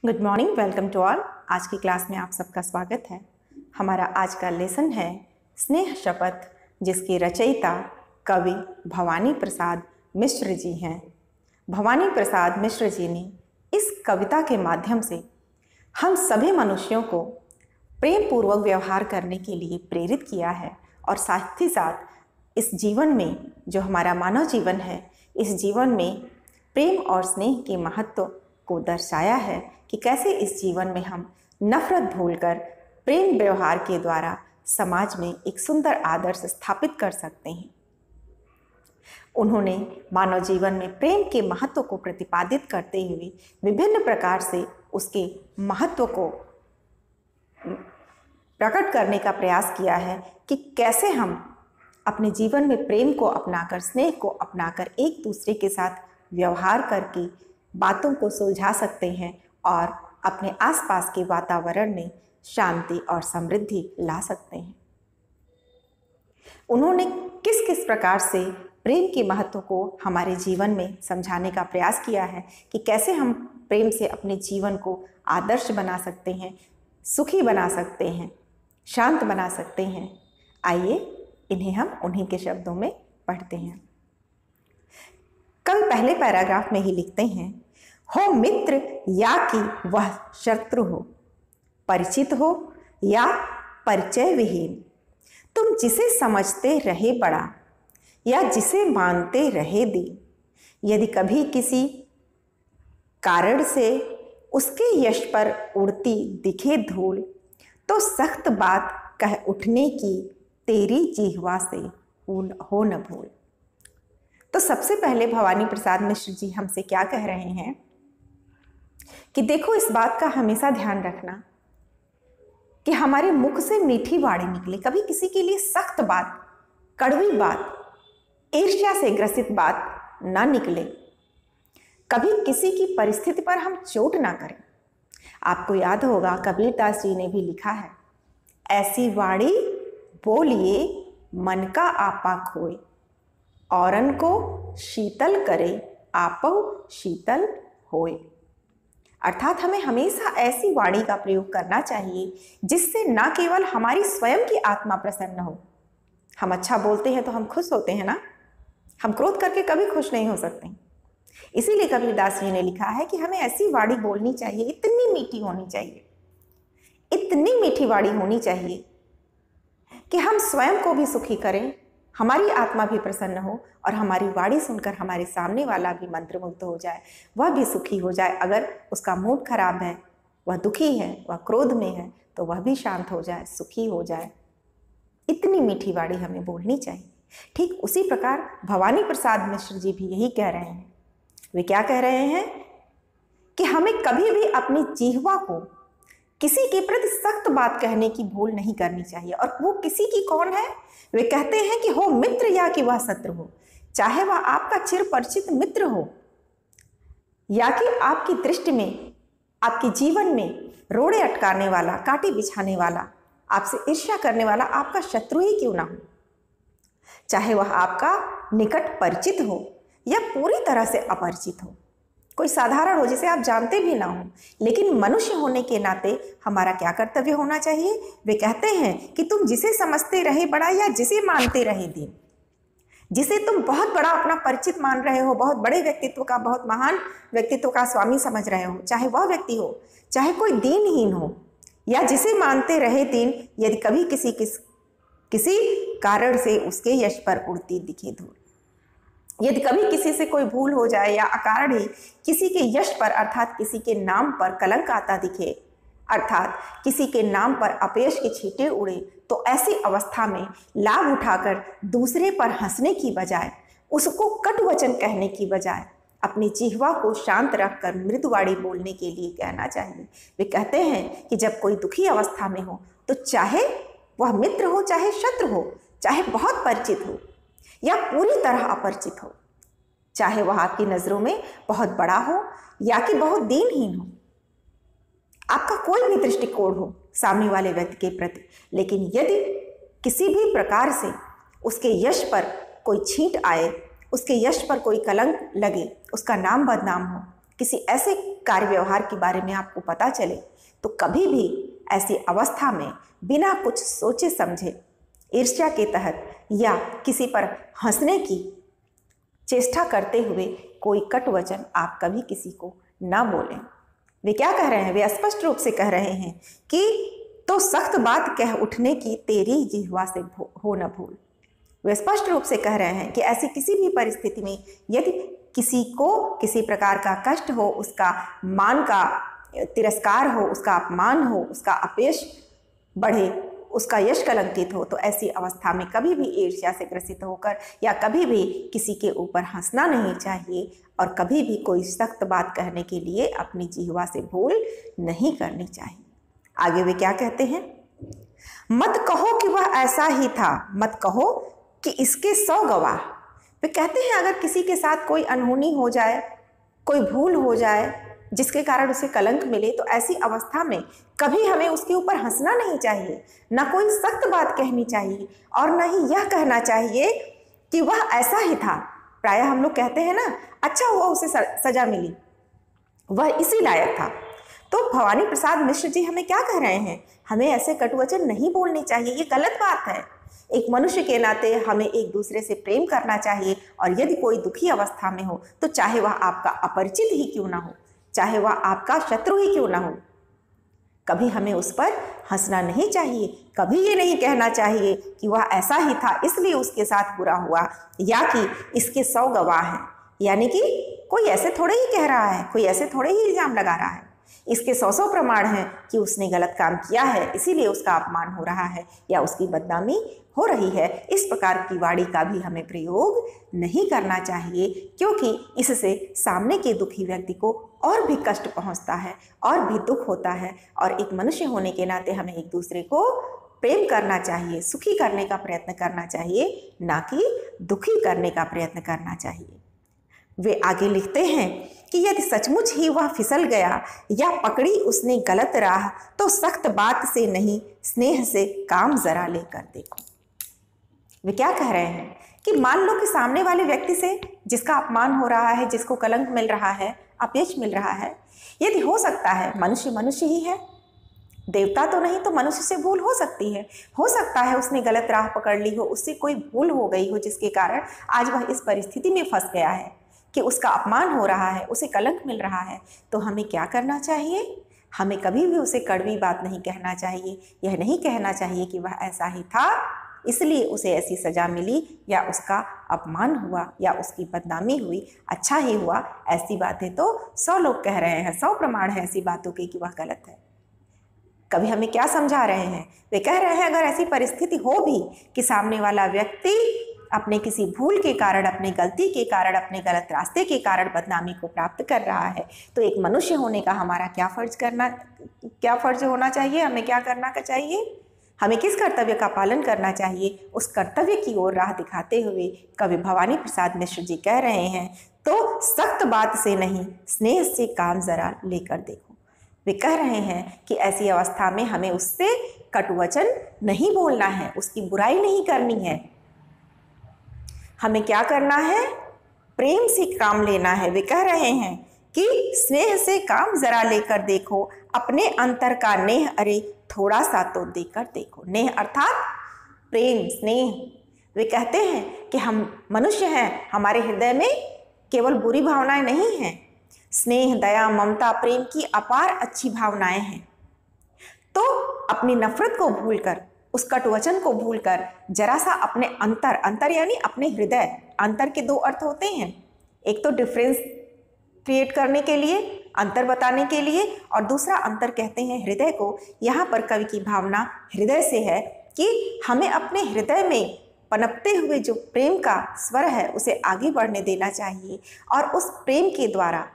Good morning, welcome to all. आज की class में आप सबका स्वागत है। हमारा आज का लेसन है स्नेह शपथ, जिसकी रचयिता कवि भवानी प्रसाद मिश्र जी हैं। भवानी प्रसाद मिश्र जी ने इस कविता के माध्यम से हम सभी मनुष्यों को प्रेम पूर्वक व्यवहार करने के लिए प्रेरित किया है और साथ ही साथ इस जीवन में, जो हमारा मानव जीवन है, इस जीवन में प्रेम और स्नेह के महत्व को दर्शाया है कि कैसे इस जीवन में हम नफरत भूलकर प्रेम व्यवहार के द्वारा समाज में एक सुंदर आदर्श स्थापित कर सकते हैं। उन्होंने मानव जीवन में प्रेम के महत्व को प्रतिपादित करते हुए विभिन्न प्रकार से उसके महत्व को प्रकट करने का प्रयास किया है कि कैसे हम अपने जीवन में प्रेम को अपनाकर, स्नेह को अपनाकर एक दूसरे के साथ व्यवहार करके बातों को सुलझा सकते हैं और अपने आसपास के वातावरण में शांति और समृद्धि ला सकते हैं। उन्होंने किस किस प्रकार से प्रेम के महत्व को हमारे जीवन में समझाने का प्रयास किया है कि कैसे हम प्रेम से अपने जीवन को आदर्श बना सकते हैं, सुखी बना सकते हैं, शांत बना सकते हैं। आइए इन्हें हम उन्हीं के शब्दों में पढ़ते हैं। कल पहले पैराग्राफ में ही लिखते हैं, हो मित्र या कि वह शत्रु हो, परिचित हो या परिचय विहीन, तुम जिसे समझते रहे बड़ा या जिसे मानते रहे दीन, यदि कभी किसी कारण से उसके यश पर उड़ती दिखे धूल, तो सख्त बात कह उठने की तेरी जिह्वा से हो न भूल। तो सबसे पहले भवानी प्रसाद मिश्र जी हमसे क्या कह रहे हैं कि देखो, इस बात का हमेशा ध्यान रखना कि हमारे मुख से मीठी वाणी निकले, कभी किसी के लिए सख्त बात, कड़वी बात, ईर्ष्या से ग्रसित बात ना निकले, कभी किसी की परिस्थिति पर हम चोट ना करें। आपको याद होगा कबीरदास जी ने भी लिखा है, ऐसी वाणी बोलिए मन का आपा खोए, औरन को शीतल करे आपो शीतल होए। अर्थात हमें हमेशा ऐसी वाणी का प्रयोग करना चाहिए जिससे न केवल हमारी स्वयं की आत्मा प्रसन्न हो। हम अच्छा बोलते हैं तो हम खुश होते हैं ना, हम क्रोध करके कभी खुश नहीं हो सकते। इसीलिए कबीरदास जी ने लिखा है कि हमें ऐसी वाणी बोलनी चाहिए, इतनी मीठी होनी चाहिए, इतनी मीठी वाणी होनी चाहिए कि हम स्वयं को भी सुखी करें, हमारी आत्मा भी प्रसन्न हो और हमारी वाणी सुनकर हमारे सामने वाला भी मंत्रमुग्ध हो जाए, वह भी सुखी हो जाए। अगर उसका मूड खराब है, वह दुखी है, वह क्रोध में है, तो वह भी शांत हो जाए, सुखी हो जाए। इतनी मीठी वाणी हमें बोलनी चाहिए। ठीक उसी प्रकार भवानी प्रसाद मिश्र जी भी यही कह रहे हैं। वे क्या कह रहे हैं कि हमें कभी भी अपनी जिह्वा को किसी के प्रति सख्त बात कहने की भूल नहीं करनी चाहिए। और वो किसी की कौन है? वे कहते हैं कि हो मित्र या कि वह शत्रु हो, चाहे वह आपका चिर परिचित मित्र हो या कि आपकी दृष्टि में, आपके जीवन में रोड़े अटकाने वाला, कांटे बिछाने वाला, आपसे ईर्ष्या करने वाला आपका शत्रु ही क्यों ना हो, चाहे वह आपका निकट परिचित हो या पूरी तरह से अपरिचित हो, कोई साधारण हो जिसे आप जानते भी ना हो, लेकिन मनुष्य होने के नाते हमारा क्या कर्तव्य होना चाहिए? वे कहते हैं कि तुम जिसे समझते रहे बड़ा या जिसे मानते रहे दीन, जिसे तुम बहुत बड़ा अपना परिचित मान रहे हो, बहुत बड़े व्यक्तित्व का, बहुत महान व्यक्तित्व का स्वामी समझ रहे हो, चाहे वह व्यक्ति हो, चाहे कोई दीनहीन हो, या जिसे मानते रहे दीन, यदि कभी किसी कारण से उसके यश पर उड़ती दिखे धूल, यदि कभी किसी से कोई भूल हो जाए या अकारण ही किसी के यश पर अर्थात किसी के नाम पर कलंक आता दिखे, अर्थात किसी के नाम पर अपयश के छींटे उड़े, तो ऐसी अवस्था में लाभ उठाकर दूसरे पर हंसने की बजाय, उसको कटु वचन कहने की बजाय अपनी जिह्वा को शांत रखकर मृदुवाणी बोलने के लिए कहना चाहिए। वे कहते हैं कि जब कोई दुखी अवस्था में हो, तो चाहे वह मित्र हो, चाहे शत्रु हो, चाहे बहुत परिचित हो या पूरी तरह अपरिचित हो, चाहे वह आपकी नजरों में बहुत बड़ा हो या कि बहुत दीनहीन हो, आपका कोई भी दृष्टिकोण हो सामने वाले व्यक्ति के प्रति, लेकिन यदि किसी भी प्रकार से उसके यश पर कोई छींट आए, उसके यश पर कोई कलंक लगे, उसका नाम बदनाम हो, किसी ऐसे कार्य व्यवहार के बारे में आपको पता चले, तो कभी भी ऐसी अवस्था में बिना कुछ सोचे समझे ईर्ष्या के तहत या किसी पर हंसने की चेष्टा करते हुए कोई कटु वचन आप कभी किसी को ना बोलें। वे क्या कह रहे हैं? वे स्पष्ट रूप से कह रहे हैं कि तो सख्त बात कह उठने की तेरी जिह्वा से हो न भूल। वे स्पष्ट रूप से कह रहे हैं कि ऐसी किसी भी परिस्थिति में यदि किसी को किसी प्रकार का कष्ट हो, उसका मान का तिरस्कार हो, उसका अपमान हो, उसका अपयश बढ़े, उसका यश कलंकित हो, तो ऐसी अवस्था में कभी भी ईर्ष्या से ग्रसित होकर या कभी भी किसी के ऊपर हंसना नहीं चाहिए और कभी भी कोई सख्त बात कहने के लिए अपनी जिह्वा से भूल नहीं करनी चाहिए। आगे वे क्या कहते हैं? मत कहो कि वह ऐसा ही था, मत कहो कि इसके 100 गवाह। वे कहते हैं अगर किसी के साथ कोई अनहोनी हो जाए, कोई भूल हो जाए जिसके कारण उसे कलंक मिले, तो ऐसी अवस्था में कभी हमें उसके ऊपर हंसना नहीं चाहिए, ना कोई सख्त बात कहनी चाहिए और ना ही यह कहना चाहिए कि वह ऐसा ही था। प्रायः हम लोग कहते हैं ना, अच्छा हुआ उसे सजा मिली, वह इसी लायक था। तो भवानी प्रसाद मिश्र जी हमें क्या कह रहे हैं? हमें ऐसे कटुवचन नहीं बोलने चाहिए, ये गलत बात है। एक मनुष्य के नाते हमें एक दूसरे से प्रेम करना चाहिए और यदि कोई दुखी अवस्था में हो तो चाहे वह आपका अपरिचित ही क्यों ना हो, चाहे वह आपका शत्रु ही क्यों ना हो, कभी हमें उस पर हंसना नहीं चाहिए। कभी ये नहीं कहना चाहिए कि वह ऐसा ही था इसलिए उसके साथ बुरा हुआ, या कि इसके 100 गवाह हैं। यानी कि कोई ऐसे थोड़े ही कह रहा है, कोई ऐसे थोड़े ही इल्जाम लगा रहा है। इसके 100 प्रमाण हैं कि उसने गलत काम किया है, इसीलिए उसका अपमान हो रहा है या उसकी बदनामी हो रही है। इस प्रकार की वाणी का भी हमें प्रयोग नहीं करना चाहिए, क्योंकि इससे सामने के दुखी व्यक्ति को और भी कष्ट पहुंचता है और भी दुख होता है। और एक मनुष्य होने के नाते हमें एक दूसरे को प्रेम करना चाहिए, सुखी करने का प्रयत्न करना चाहिए, ना कि दुखी करने का प्रयत्न करना चाहिए। वे आगे लिखते हैं कि यदि सचमुच ही वह फिसल गया या पकड़ी उसने गलत राह, तो सख्त बात से नहीं स्नेह से काम जरा लेकर देखो। वे क्या कह रहे हैं कि मान लो कि सामने वाले व्यक्ति से जिसका अपमान हो रहा है, जिसको कलंक मिल रहा है, अपयश मिल रहा है, यदि हो सकता है मनुष्य मनुष्य ही है, देवता तो नहीं, तो मनुष्य से भूल हो सकती है। हो सकता है उसने गलत राह पकड़ ली हो, उससे कोई भूल हो गई हो जिसके कारण आज वह इस परिस्थिति में फंस गया है कि उसका अपमान हो रहा है, उसे कलंक मिल रहा है। तो हमें क्या करना चाहिए? हमें कभी भी उसे कड़वी बात नहीं कहना चाहिए। यह नहीं कहना चाहिए कि वह ऐसा ही था इसलिए उसे ऐसी सजा मिली, या उसका अपमान हुआ या उसकी बदनामी हुई, अच्छा ही हुआ। ऐसी बातें तो 100 लोग कह रहे हैं, 100 प्रमाण है ऐसी बातों के कि वह गलत है। कभी हमें क्या समझा रहे हैं? वे कह रहे हैं अगर ऐसी परिस्थिति हो भी कि सामने वाला व्यक्ति अपने किसी भूल के कारण, अपने गलती के कारण, अपने गलत रास्ते के कारण बदनामी को प्राप्त कर रहा है, तो एक मनुष्य होने का हमारा क्या फर्ज होना चाहिए? हमें क्या करना चाहिए? हमें किस कर्तव्य का पालन करना चाहिए? उस कर्तव्य की ओर राह दिखाते हुए कवि भवानी प्रसाद मिश्र जी कह रहे हैं, तो सख्त बात से नहीं स्नेह से काम जरा लेकर देखो। वे कह रहे हैं कि ऐसी अवस्था में हमें उससे कटुवचन नहीं बोलना है, उसकी बुराई नहीं करनी है। हमें क्या करना है? प्रेम से काम लेना है। वे कह रहे हैं कि स्नेह से काम जरा लेकर देखो, अपने अंतर का नेह अरे थोड़ा सा तो देकर देखो। नेह अर्थात प्रेम, स्नेह। वे कहते हैं कि हम मनुष्य हैं, हमारे हृदय में केवल बुरी भावनाएं नहीं हैं, स्नेह, दया, ममता, प्रेम की अपार अच्छी भावनाएं हैं। तो अपनी नफरत को भूलकर, उस कटुवचन को भूलकर जरा सा अपने अंतर यानी अपने हृदय, अंतर के 2 अर्थ होते हैं, एक तो डिफरेंस क्रिएट करने के लिए, अंतर बताने के लिए, और दूसरा अंतर कहते हैं हृदय को। यहाँ पर कवि की भावना हृदय से है कि हमें अपने हृदय में पनपते हुए जो प्रेम का स्वर है उसे आगे बढ़ने देना चाहिए और उस प्रेम के द्वारा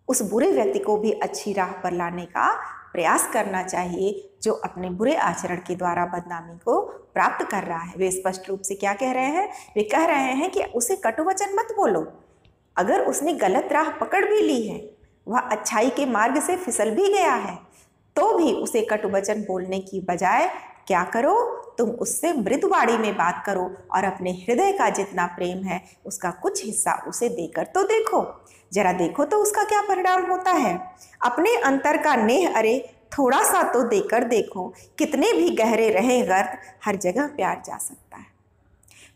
उस बुरे व्यक्ति को भी अच्छी राह पर लाने का प्रयास करना चाहिए जो अपने बुरे आचरण के द्वारा बदनामी को प्राप्त कर रहा है। वे स्पष्ट रूप से क्या कह रहे हैं? वे कह रहे हैं कि उसे कटुवचन मत बोलो। अगर उसने गलत राह पकड़ भी ली है, वह अच्छाई के मार्ग से फिसल भी गया है, तो भी उसे कटुवचन बोलने की बजाय क्या करो? तुम उससे मृदुवाणी में बात करो और अपने हृदय का जितना प्रेम है उसका कुछ हिस्सा उसे देकर तो देखो। जरा देखो तो उसका क्या परिणाम होता है। अपने अंतर का नेह अरे थोड़ा सा तो देकर देखो, कितने भी गहरे रहे गर्त, हर जगह प्यार जा सकता है।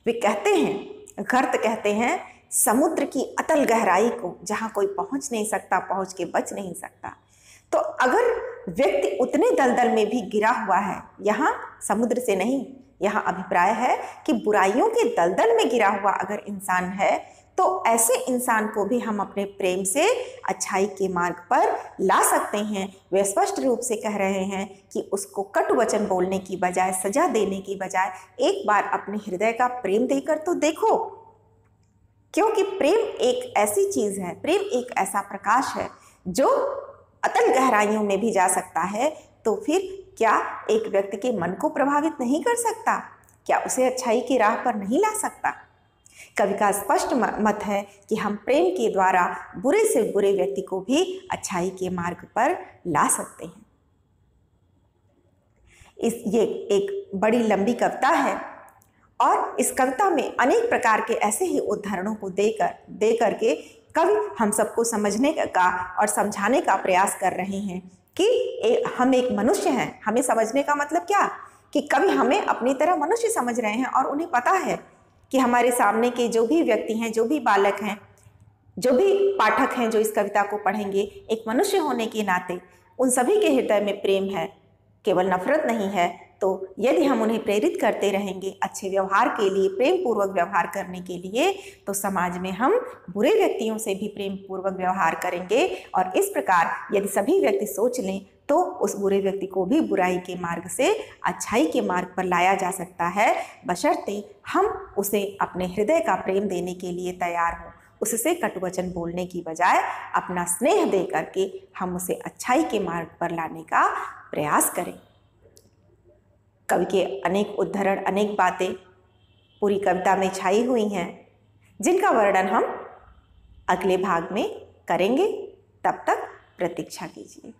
वे कहते हैं, गर्त कहते हैं समुद्र की अतल गहराई को, जहाँ कोई पहुँच नहीं सकता, पहुँच के बच नहीं सकता। तो अगर व्यक्ति उतने दलदल में भी गिरा हुआ है, यहाँ समुद्र से नहीं, यहाँ अभिप्राय है कि बुराइयों के दलदल में गिरा हुआ अगर इंसान है, तो ऐसे इंसान को भी हम अपने प्रेम से अच्छाई के मार्ग पर ला सकते हैं। वे स्पष्ट रूप से कह रहे हैं कि उसको कटु वचन बोलने की बजाय, सजा देने की बजाय एक बार अपने हृदय का प्रेम देकर तो देखो, क्योंकि प्रेम एक ऐसी चीज है, प्रेम एक ऐसा प्रकाश है जो अतल गहराइयों में भी जा सकता है। तो फिर क्या एक व्यक्ति के मन को प्रभावित नहीं कर सकता? क्या उसे अच्छाई की राह पर नहीं ला सकता? कवि का स्पष्ट मत है कि हम प्रेम के द्वारा बुरे से बुरे व्यक्ति को भी अच्छाई के मार्ग पर ला सकते हैं। ये एक बड़ी लंबी कविता है और इस कविता में अनेक प्रकार के ऐसे ही उदाहरणों को दे करके कवि हम सबको समझने का और समझाने का प्रयास कर रहे हैं कि हम एक मनुष्य हैं। हमें समझने का मतलब क्या कि कवि हमें अपनी तरह मनुष्य समझ रहे हैं और उन्हें पता है कि हमारे सामने के जो भी व्यक्ति हैं, जो भी बालक हैं, जो भी पाठक हैं जो इस कविता को पढ़ेंगे, एक मनुष्य होने के नाते उन सभी के हृदय में प्रेम है, केवल नफरत नहीं है। तो यदि हम उन्हें प्रेरित करते रहेंगे अच्छे व्यवहार के लिए, प्रेम पूर्वक व्यवहार करने के लिए, तो समाज में हम बुरे व्यक्तियों से भी प्रेम पूर्वक व्यवहार करेंगे। और इस प्रकार यदि सभी व्यक्ति सोच लें तो उस बुरे व्यक्ति को भी बुराई के मार्ग से अच्छाई के मार्ग पर लाया जा सकता है, बशर्ते हम उसे अपने हृदय का प्रेम देने के लिए तैयार हों। उससे कटुवचन बोलने की बजाय अपना स्नेह दे करके हम उसे अच्छाई के मार्ग पर लाने का प्रयास करें। कवि के अनेक उद्धरण, अनेक बातें पूरी कविता में छाई हुई हैं, जिनका वर्णन हम अगले भाग में करेंगे। तब तक प्रतीक्षा कीजिए।